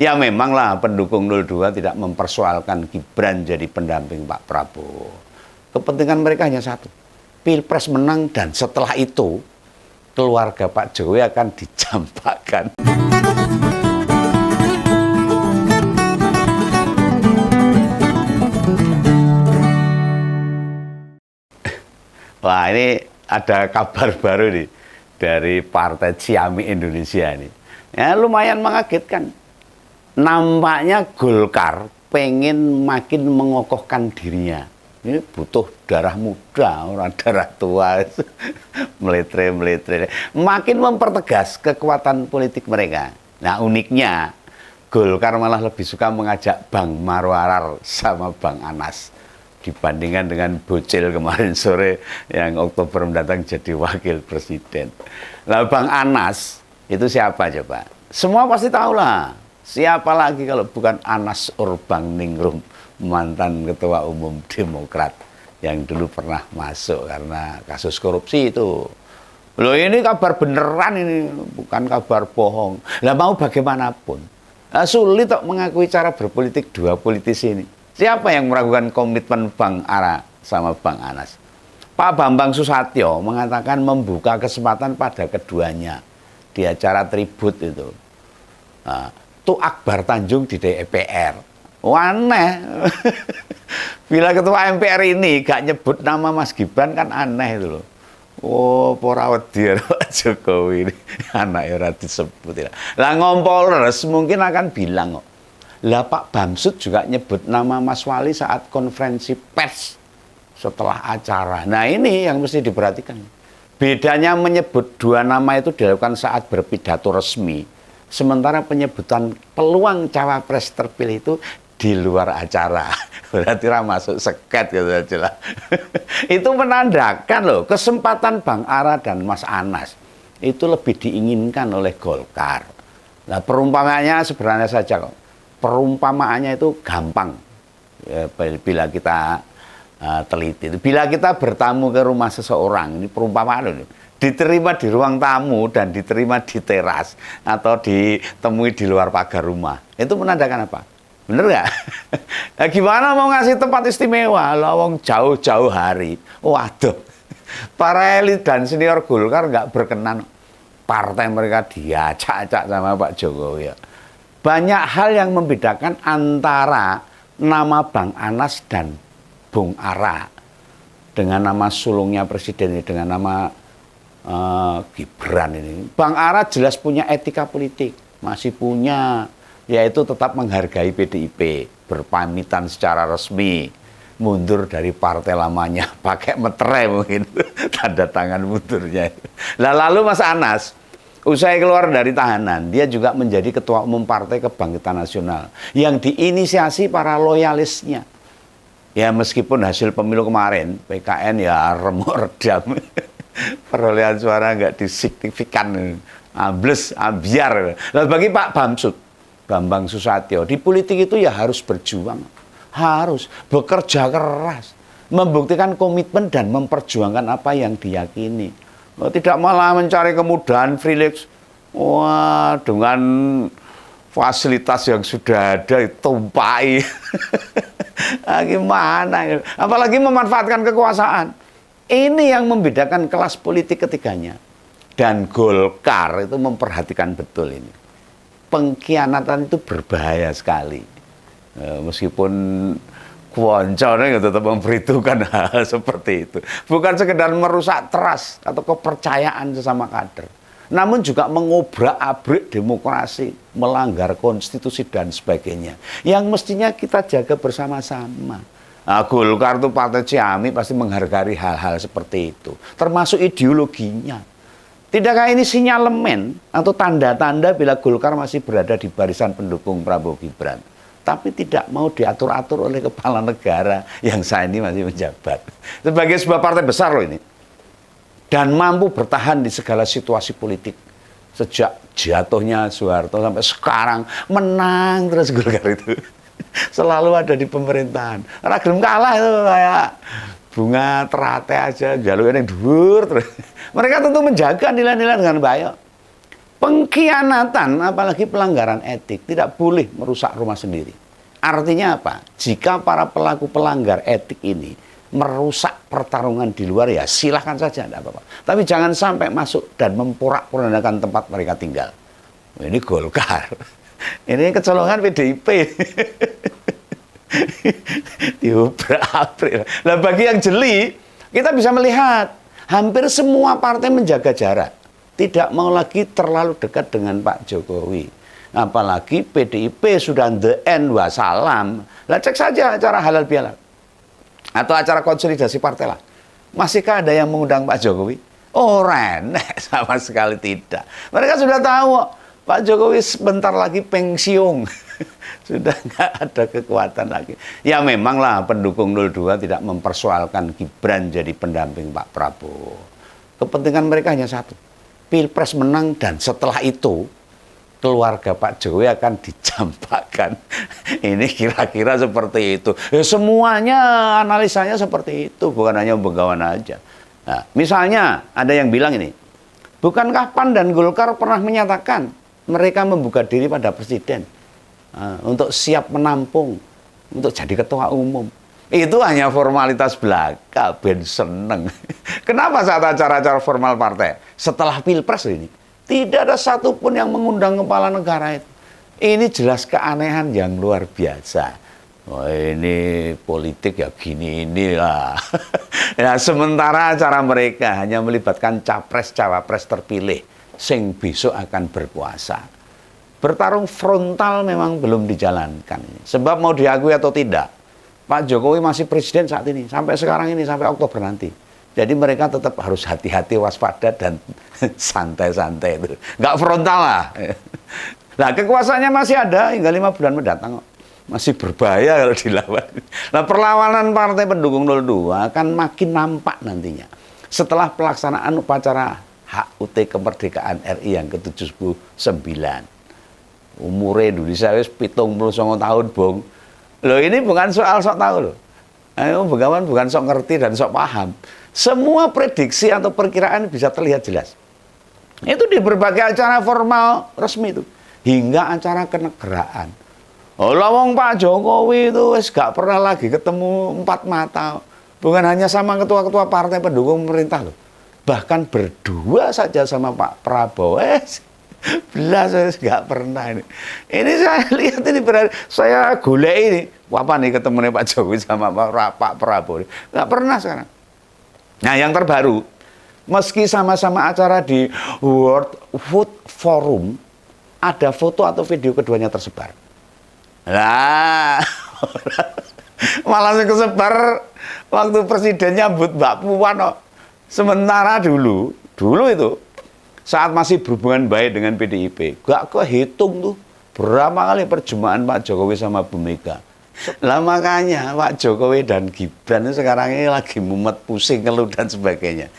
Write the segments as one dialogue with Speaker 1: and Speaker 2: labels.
Speaker 1: Ya memanglah pendukung 02 tidak mempersoalkan Gibran jadi pendamping Pak Prabowo. Kepentingan mereka hanya satu, Pilpres menang dan setelah itu keluarga Pak Jokowi akan dicampakkan. Wah, ini ada kabar baru nih dari Partai Ciamik Indonesia nih. Ya lumayan mengagetkan. Nampaknya Golkar pengen makin mengokohkan dirinya. Ini butuh darah muda, orang darah tua. Meletre. Makin mempertegas kekuatan politik mereka. Nah uniknya, Golkar malah lebih suka mengajak Bang Marwarar sama Bang Anas dibandingkan dengan Bocil kemarin sore yang Oktober mendatang jadi wakil presiden. Nah Bang Anas itu siapa coba? Semua pasti tahu lah. Siapa lagi kalau bukan Anas Urbaningrum, mantan ketua umum Demokrat yang dulu pernah masuk karena kasus korupsi itu. Loh ini kabar beneran ini, bukan kabar bohong. Lah mau bagaimanapun, sulit kok mengakui cara berpolitik dua politisi ini. Siapa yang meragukan komitmen Bang Ara sama Bang Anas? Pak Bambang Susatyo mengatakan membuka kesempatan pada keduanya di acara tribut itu. Tuh Akbar Tanjung di DPR. Aneh. Bila ketua MPR ini gak nyebut nama Mas Gibran kan aneh itu loh. Oh, pora wedi Pak Jokowi ini anaknya ora disebut. Lah Ngompolres mungkin akan bilang kok. Lah Pak Bamsud juga nyebut nama Mas Wali saat konferensi pers setelah acara. Nah ini yang mesti diperhatikan. Bedanya menyebut dua nama itu dilakukan saat berpidato resmi. Sementara penyebutan peluang cawapres terpilih itu di luar acara. Berarti masuk seket gitu aja lah. Itu menandakan loh kesempatan Bang Ara dan Mas Anas itu lebih diinginkan oleh Golkar. Nah perumpamaannya sebenarnya saja kok. Perumpamaannya itu gampang ya, bila kita teliti. Bila kita bertamu ke rumah seseorang, ini perumpamaan loh, diterima di ruang tamu dan diterima di teras atau ditemui di luar pagar rumah, itu menandakan apa? Bener nggak? Nah, gimana mau ngasih tempat istimewa? Lawang jauh-jauh hari. Waduh, para elit dan senior Golkar nggak berkenan partai mereka diacak-acak sama Pak Jokowi ya. Banyak hal yang membedakan antara nama Bang Anas dan Bung Ara dengan nama sulungnya presiden ini, dengan nama Gibran ini. Bang Ara jelas punya etika politik, masih punya, yaitu tetap menghargai PDIP, berpamitan secara resmi, mundur dari partai lamanya, pakai meterai mungkin, tanda tangan mundurnya. Nah, lalu Mas Anas, usai keluar dari tahanan, dia juga menjadi ketua umum Partai Kebangkitan Nasional yang diinisiasi para loyalisnya. Ya meskipun hasil pemilu kemarin PKN ya remuk redam, perolehan suara nggak disignifikan, ambles, ambiar. Lalu bagi Pak Bamsud, Bambang Susatyo, di politik itu ya harus berjuang, harus bekerja keras, membuktikan komitmen dan memperjuangkan apa yang diyakini. Tidak malah mencari kemudahan freelance. Wah, dengan fasilitas yang sudah ada ditumpai. Gimana? Apalagi memanfaatkan kekuasaan. Ini yang membedakan kelas politik ketiganya. Dan Golkar itu memperhatikan betul ini. Pengkhianatan itu berbahaya sekali. Meskipun Kuoncone tetap memperhitungkan hal seperti itu. Bukan sekedar merusak trust atau kepercayaan sesama kader. Namun juga mengobrak-abrik demokrasi, melanggar konstitusi dan sebagainya. Yang mestinya kita jaga bersama-sama. Nah, Golkar itu partai Ciamik pasti menghargai hal-hal seperti itu. Termasuk ideologinya. Tidakkah ini sinyalemen atau tanda-tanda bila Golkar masih berada di barisan pendukung Prabowo Gibran? Tapi tidak mau diatur-atur oleh kepala negara yang saat ini masih menjabat. Sebagai sebuah partai besar loh ini. Dan mampu bertahan di segala situasi politik. Sejak jatuhnya Soeharto sampai sekarang menang terus Golkar itu. Selalu ada di pemerintahan. Ragam kalah itu kayak bunga teratai aja, jalurnya yang dhuwur terus. Mereka tentu menjaga nilai-nilai dengan baik. Pengkhianatan, apalagi pelanggaran etik, tidak boleh merusak rumah sendiri. Artinya apa? Jika para pelaku pelanggar etik ini merusak pertarungan di luar, ya silahkan saja, tidak apa-apa. Tapi jangan sampai masuk dan memporak-porandakan tempat mereka tinggal. Ini Golkar. Ini kecolongan PDIP. Diobrak-abrik. Nah, bagi yang jeli, kita bisa melihat hampir semua partai menjaga jarak. Tidak mau lagi terlalu dekat dengan Pak Jokowi. Apalagi PDIP sudah the end wassalam. Lah cek saja acara halal bihalal. Atau acara konsolidasi partai lah. Masihkah ada yang mengundang Pak Jokowi? Oh, renek, sama sekali tidak. Mereka sudah tahu Pak Jokowi sebentar lagi pensiun. Sudah nggak ada kekuatan lagi. Ya memanglah pendukung 02 tidak mempersoalkan Gibran jadi pendamping Pak Prabowo. Kepentingan mereka hanya satu. Pilpres menang dan setelah itu keluarga Pak Jokowi akan dicampakkan. Ini kira-kira seperti itu. Ya, semuanya analisanya seperti itu, bukan hanya Begawan aja. Nah, misalnya ada yang bilang ini, bukankah PAN dan Golkar pernah menyatakan mereka membuka diri pada presiden untuk siap menampung, untuk jadi ketua umum? Itu hanya formalitas belaka, ben seneng. Kenapa saat acara-acara formal partai? Setelah Pilpres ini, tidak ada satupun yang mengundang kepala negara itu. Ini jelas keanehan yang luar biasa. Oh, ini politik ya gini inilah. Ya, sementara acara mereka hanya melibatkan capres-cawapres terpilih, sing besok akan berkuasa. Bertarung frontal memang belum dijalankan. Sebab mau diakui atau tidak, Pak Jokowi masih presiden saat ini, sampai sekarang ini, sampai Oktober nanti. Jadi mereka tetap harus hati-hati, waspada, dan santai-santai itu. Nggak frontal lah. Nah, kekuasaannya masih ada hingga 5 bulan mendatang. Masih berbahaya kalau dilawan. Nah, perlawanan partai pendukung 02 akan makin nampak nantinya. Setelah pelaksanaan upacara HUT kemerdekaan RI yang ke-79. Umurnya Indonesia wis 79 tahun, Bung. Loh, ini bukan soal sok tahu loh. Ayo, Begawan bukan sok ngerti dan sok paham. Semua prediksi atau perkiraan bisa terlihat jelas. Itu di berbagai acara formal resmi itu. Hingga acara kenegaraan. Oh, lawang Pak Jokowi itu wis gak pernah lagi ketemu 4 mata. Bukan hanya sama ketua-ketua partai pendukung pemerintah loh. Bahkan berdua saja sama Pak Prabowo. Belas nggak pernah ini. Ini saya lihat ini berarti saya golek ini. Apa nih ketemunya Pak Jokowi sama Pak Prabowo? Nggak pernah sekarang. Nah, yang terbaru, meski sama-sama acara di World Food Forum, ada foto atau video keduanya tersebar. Nah, malah kesebar waktu presidennya nyambut Mbak Puan. Sementara dulu itu saat masih berhubungan baik dengan PDIP, gak kehitung tuh berapa kali perjumpaan Pak Jokowi sama Bu Mega. Lah makanya Pak Jokowi dan Gibran sekarang ini lagi mumet, pusing, keluh dan sebagainya.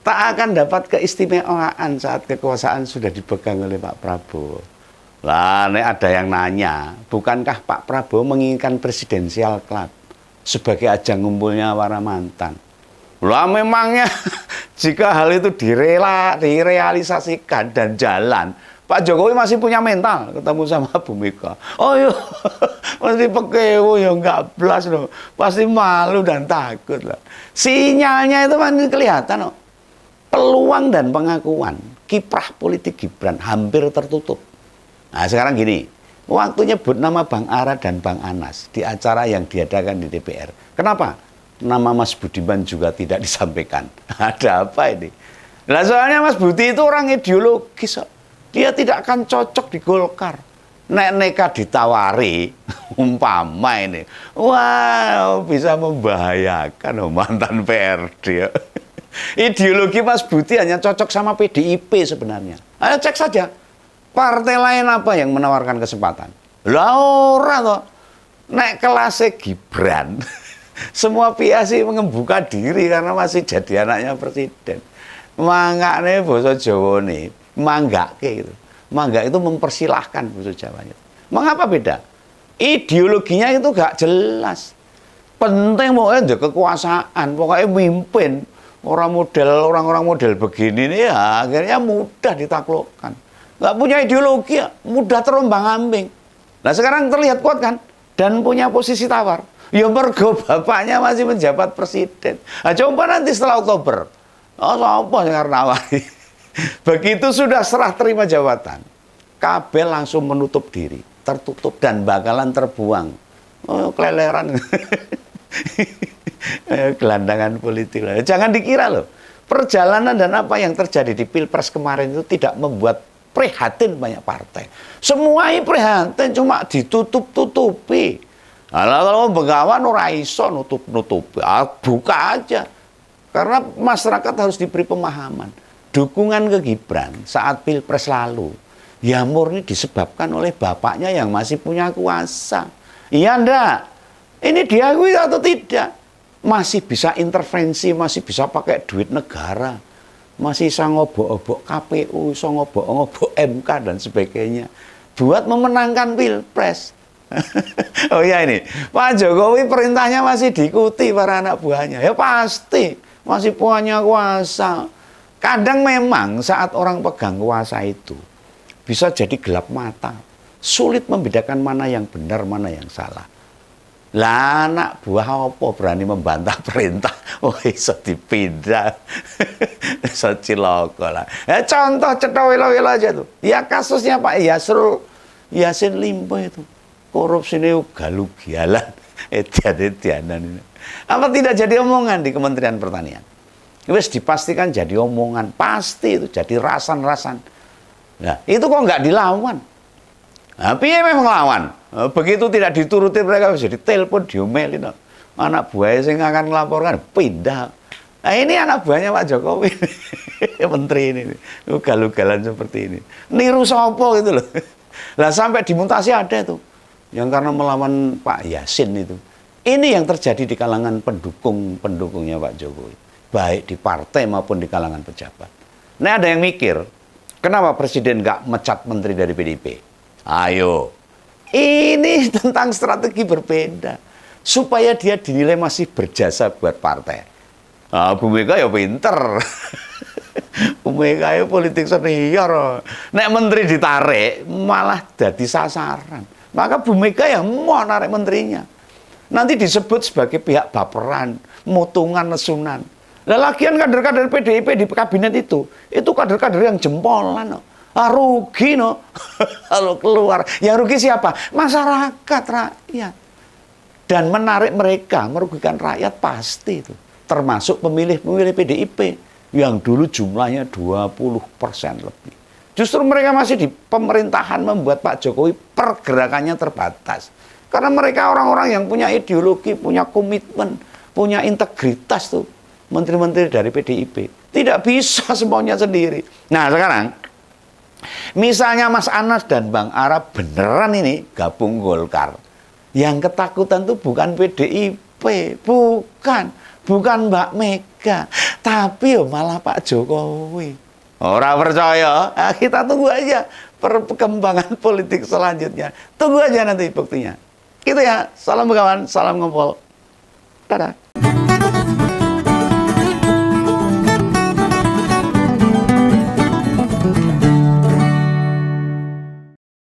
Speaker 1: Tak akan dapat keistimewaan saat kekuasaan sudah dipegang oleh Pak Prabowo. Lah, ada yang nanya, bukankah Pak Prabowo menginginkan presidensial club sebagai ajang ngumpulnya para mantan? Lah memangnya jika hal itu direalisasikan dan jalan, Pak Jokowi masih punya mental ketemu sama Bu Mega. Oh iya, pasti pekewo ya nggak belas loh, pasti malu dan takut lah. Sinyalnya itu kan kelihatan loh. Peluang dan pengakuan kiprah politik Gibran hampir tertutup. Nah sekarang gini, waktu nyebut nama Bang Ara dan Bang Anas di acara yang diadakan di DPR. Kenapa? Nama Mas Budiman juga tidak disampaikan. Ada apa ini? Nah, soalnya Mas Budi itu orang ideologis. Dia tidak akan cocok di Golkar. Neka ditawari, umpama ini. Wow, bisa membahayakan mantan PRD. Ideologi Mas Budi hanya cocok sama PDIP sebenarnya. Ayo cek saja. Partai lain apa yang menawarkan kesempatan? Lah ora toh. Nek kelasnya Gibran. Semua pihak sih mengembuka diri karena masih jadi anaknya presiden. Mangaknya bahasa Jawa nih, manggake gitu. Mangga itu mempersilahkan bahasa Jawanya. Mengapa beda? Ideologinya itu gak jelas. Penting pokoknya ada kekuasaan, pokoknya mimpin. Orang-orang model begini nih ya akhirnya mudah ditaklukkan. nggak punya ideologi, ya, mudah terombang-ambing. Nah sekarang terlihat kuat kan, dan punya posisi tawar. Ya mergo bapaknya masih menjabat presiden. Nah, coba nanti setelah Oktober, apa yang nawari? Begitu sudah serah terima jabatan, kabel langsung menutup diri, tertutup dan bakalan terbuang. Oh, keleleran. Gelandangan politik. Jangan dikira loh, perjalanan dan apa yang terjadi di Pilpres kemarin itu tidak membuat prihatin banyak partai. Semua ini prihatin, cuma ditutup-tutupi. Nah, kalau Begawan ora iso nutup-nutupi, buka aja. Karena masyarakat harus diberi pemahaman. Dukungan ke Gibran saat Pilpres lalu, ya murni disebabkan oleh bapaknya yang masih punya kuasa. Iya ndak? Ini diakui atau tidak? Masih bisa intervensi, masih bisa pakai duit negara. Masih bisa ngobok-obok KPU, bisa ngobok-ngobok MK dan sebagainya. Buat memenangkan Pilpres. Oh ya ini, Pak Jokowi perintahnya masih diikuti para anak buahnya. Ya pasti, masih punya kuasa. Kadang memang saat orang pegang kuasa itu, bisa jadi gelap mata. Sulit membedakan mana yang benar, mana yang salah. Lah anak buah apa berani membantah perintah? Oh iso dipindah. Iso ciloko lah. Ya, contoh cetok welo-welo aja tuh. Ya kasusnya Pak Yassin Limpo itu. Korupsi ini ugal-ugalan. Edian-edianan ini. Apa tidak jadi omongan di Kementerian Pertanian? Wes dipastikan jadi omongan. Pasti itu jadi rasan-rasan. Nah, itu kok nggak dilawan? Nah, piye memang lawan? Begitu tidak dituruti mereka bisa ditelepon, diomelin. Anak buahnya yang akan melaporkan pindah. Nah ini anak buahnya Pak Jokowi, menteri ini, ugal-ugalan seperti ini. Niru sopo gitu loh. Lah sampai dimutasi ada tuh, yang karena melawan Pak Yassin itu. Ini yang terjadi di kalangan pendukungnya Pak Jokowi, baik di partai maupun di kalangan pejabat. Nah ada yang mikir, kenapa presiden nggak mecat menteri dari PDIP? Ayo, ini tentang strategi berbeda supaya dia dinilai masih berjasa buat partai. Nah, Bu Mega ya pinter. Bu Mega ya politik senior. Nek menteri ditarik malah jadi sasaran. Maka Bu Mega yang mau narik menterinya. Nanti disebut sebagai pihak baperan, mutungan, nesunan. Nah, lagian kader-kader PDIP di kabinet itu kader-kader yang jempolan. Rugi kalau keluar. Yang rugi siapa? Masyarakat, rakyat. Dan menarik mereka, merugikan rakyat pasti itu. Termasuk pemilih-pemilih PDIP yang dulu jumlahnya 20% lebih. Justru mereka masih di pemerintahan membuat Pak Jokowi pergerakannya terbatas. Karena mereka orang-orang yang punya ideologi, punya komitmen, punya integritas tuh. Menteri-menteri dari PDIP. Tidak bisa semuanya sendiri. Nah sekarang, misalnya Mas Anas dan Bang Ara beneran ini gabung Golkar. Yang ketakutan tuh bukan PDIP, bukan Mbak Mega, tapi malah Pak Jokowi. Orang percaya, nah kita tunggu aja perkembangan politik selanjutnya. Tunggu aja nanti buktinya. Gitu ya, salam kawan, salam ngobrol. Dadah.